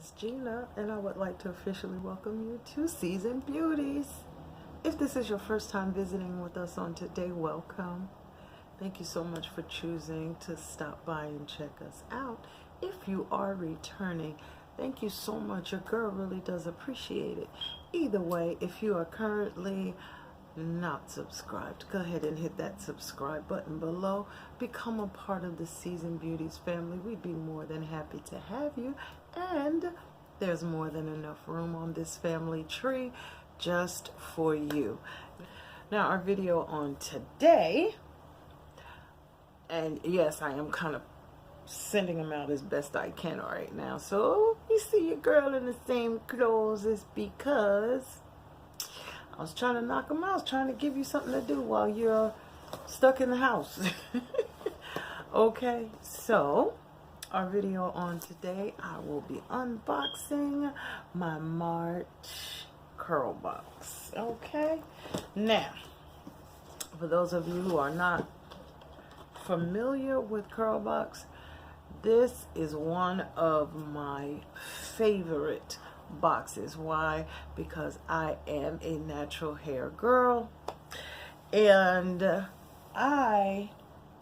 is Gina, and I would like to officially welcome you to Seasoned Beauties. If this is your first time visiting with us on today, welcome. Thank you so much for choosing to stop by and check us out. If you are returning, thank you so much. Your girl really does appreciate it. Either way, if you are currently not subscribed, go ahead and hit that subscribe button below. Become a part of the Seasoned Beauties family. We'd be more than happy to have you. And there's more than enough room on this family tree just for you. Now, our video on today, and yes, I am kind of sending them out as best I can right now. So you see your girl in the same clothes is because I was trying to knock them out. I was trying to give you something to do while you're stuck in the house. Okay, so our video on today, I will be unboxing my March Curlbox. Okay, now, for those of you who are not familiar with Curlbox, this is one of my favorite boxes. Why? Because I am a natural hair girl, and I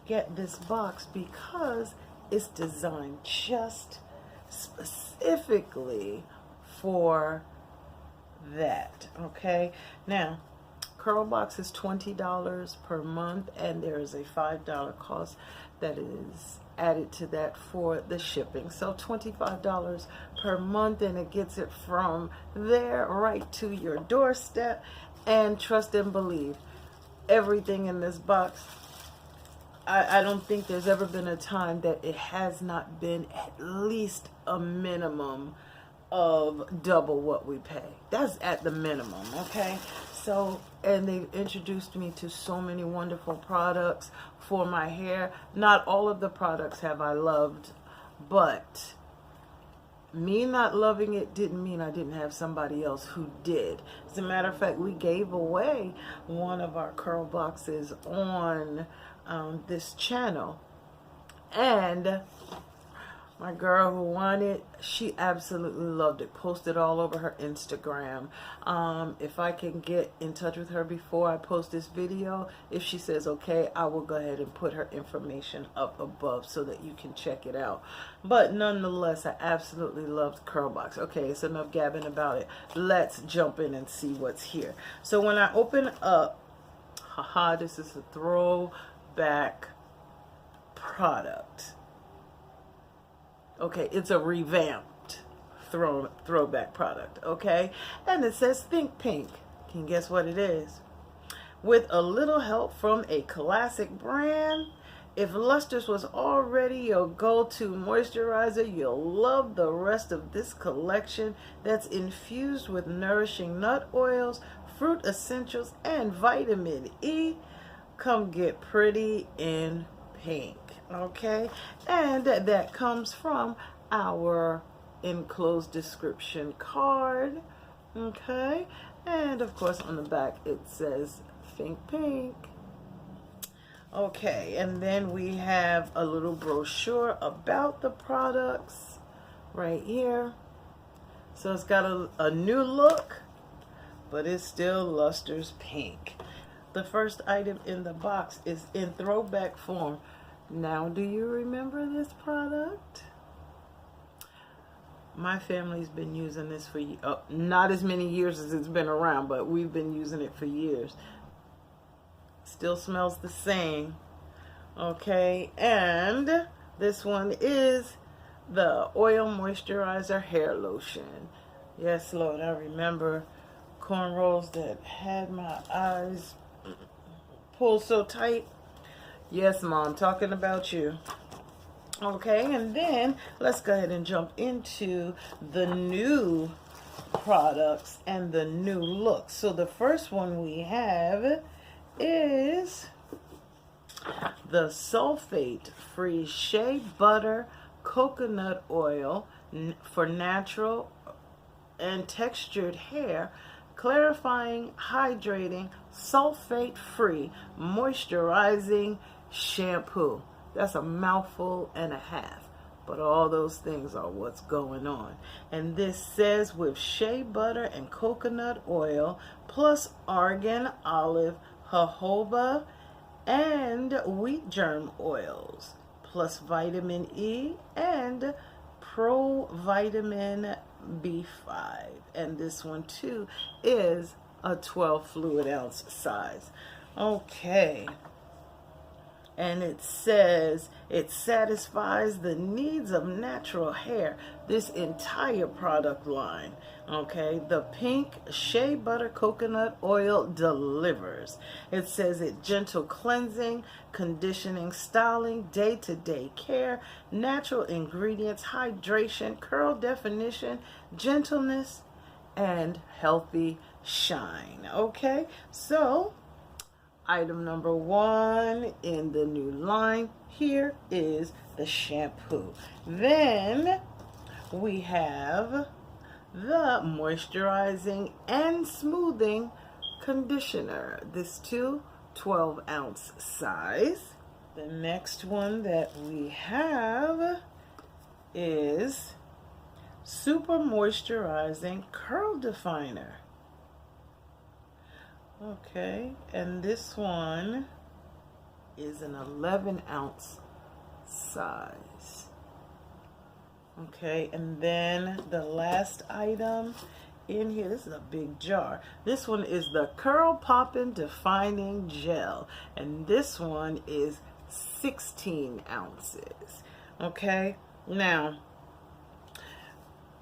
get this box because it's designed just specifically for that. Okay, now Curlbox is $20 per month, and there is a $5 cost that is added to that for the shipping. So $25 per month, and it gets it from there right to your doorstep. And trust and believe, everything in this box, I don't think there's ever been a time that it has not been at least a minimum of double what we pay. That's at the minimum, okay? So, and they've introduced me to so many wonderful products for my hair. Not all of the products have I loved, but me not loving it didn't mean I didn't have somebody else who did. As a matter of fact, we gave away one of our curl boxes on this channel, and my girl who won it, she absolutely loved it. Posted all over her Instagram. If I can get in touch with her before I post this video, if she says okay, I will go ahead and put her information up above so that you can check it out. But nonetheless, I absolutely loved Curlbox. Okay, it's enough gabbing about it. Let's jump in and see what's here. So when I open up, haha, this is a throwback product. Okay, it's a revamped throwback product, okay? And it says Think Pink. Can you guess what it is? With a little help from a classic brand, if Luster's was already your go-to moisturizer, you'll love the rest of this collection that's infused with nourishing nut oils, fruit essentials, and vitamin E. Come get pretty in pink. Okay, and that comes from our enclosed description card. Okay, and of course on the back it says Think Pink. Okay, and then we have a little brochure about the products right here. So it's got a new look, but it's still Luster's pink. The first item in the box is in throwback form. Now, do you remember this product? My family's been using this for not as many years as it's been around, but we've been using it for years. Still smells the same. Okay, and this one is the Oil Moisturizer Hair Lotion. Yes, Lord, I remember cornrows that had my eyes pulled so tight. Yes, Mom, talking about you. Okay, and then let's go ahead and jump into the new products and the new look. So the first one we have is the sulfate-free shea butter coconut oil for natural and textured hair, clarifying, hydrating, sulfate-free, moisturizing shampoo. That's a mouthful and a half. but all those things are what's going on. And this says with shea butter and coconut oil plus argan, olive, jojoba, and wheat germ oils plus vitamin E and provitamin B5. And this one too is a 12 fluid ounce size. Okay. And it says it satisfies the needs of natural hair. This entire product line, okay, the pink shea butter coconut oil delivers. It says it gentle cleansing, conditioning, styling, day-to-day care, natural ingredients, hydration, curl definition, gentleness, and healthy shine. Okay, so item number 1 in the new line here is the shampoo. Then we have the moisturizing and smoothing conditioner. This too, 12 ounce size. The next one that we have is super moisturizing curl definer. Okay, and this one is an 11 ounce size. Okay, and then the last item in here, this is a big jar. This one is the Curl Poppin' Defining Gel, and this one is 16 ounces. Okay, now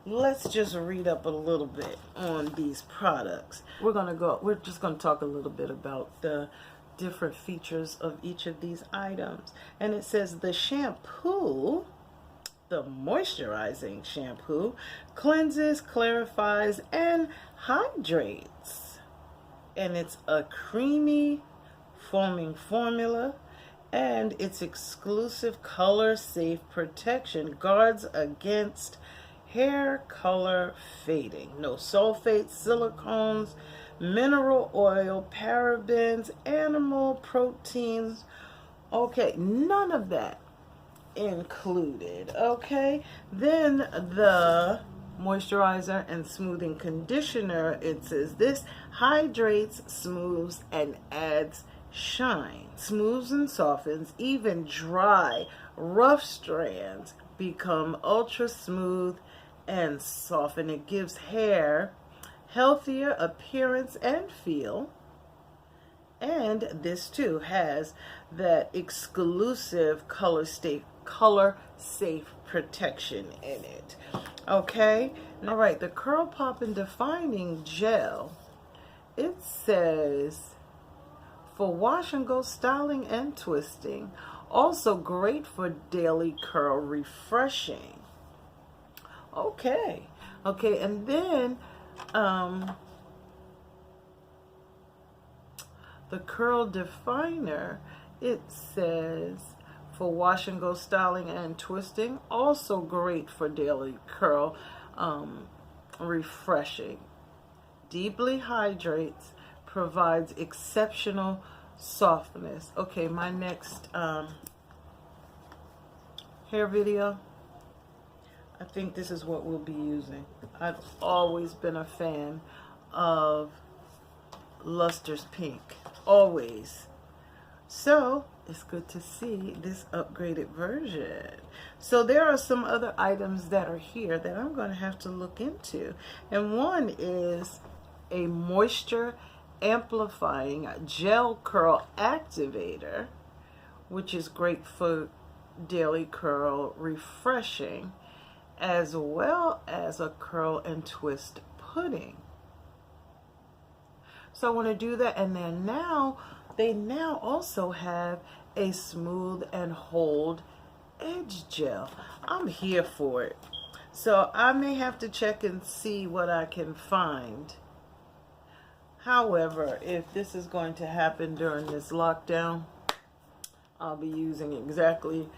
let's just read up a little bit on these products. We're just gonna talk a little bit about the different features of each of these items. And it says the shampoo, the moisturizing shampoo, cleanses, clarifies, and hydrates. And it's a creamy foaming formula, and its exclusive color safe protection guards against hair color fading. No sulfates, silicones, mineral oil, parabens, animal proteins. Okay, none of that included. Okay, then the moisturizer and smoothing conditioner, it says this hydrates, smooths, and adds shine. Smooths and softens even dry, rough strands become ultra smooth and soften. It gives hair healthier appearance and feel. And this too has that exclusive color safe protection in it. Okay, all right, the Curl Poppin' Defining Gel, it says for wash and go styling and twisting, also great for daily curl refreshing. Okay, and then the Curl Definer, it says for wash and go styling and twisting, also great for daily curl refreshing. Deeply hydrates, provides exceptional softness. Okay, my next hair video, I think this is what we'll be using. I've always been a fan of Luster's Pink, always. So it's good to see this upgraded version. So there are some other items that are here that I'm going to have to look into. And one is a moisture amplifying gel curl activator, which is great for daily curl refreshing, as well as a curl and twist pudding. So I want to do that. And then they now also have a smooth and hold edge gel. I'm here for it. So I may have to check and see what I can find. However, if this is going to happen during this lockdown, I'll be using exactly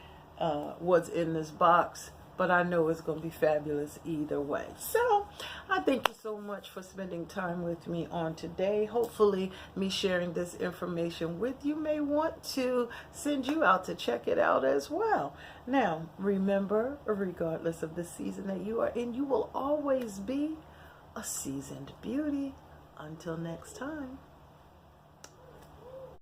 what's in this box. but I know it's going to be fabulous either way. So I thank you so much for spending time with me on today. Hopefully me sharing this information with you may want to send you out to check it out as well. Now, remember, regardless of the season that you are in, you will always be a seasoned beauty. Until next time.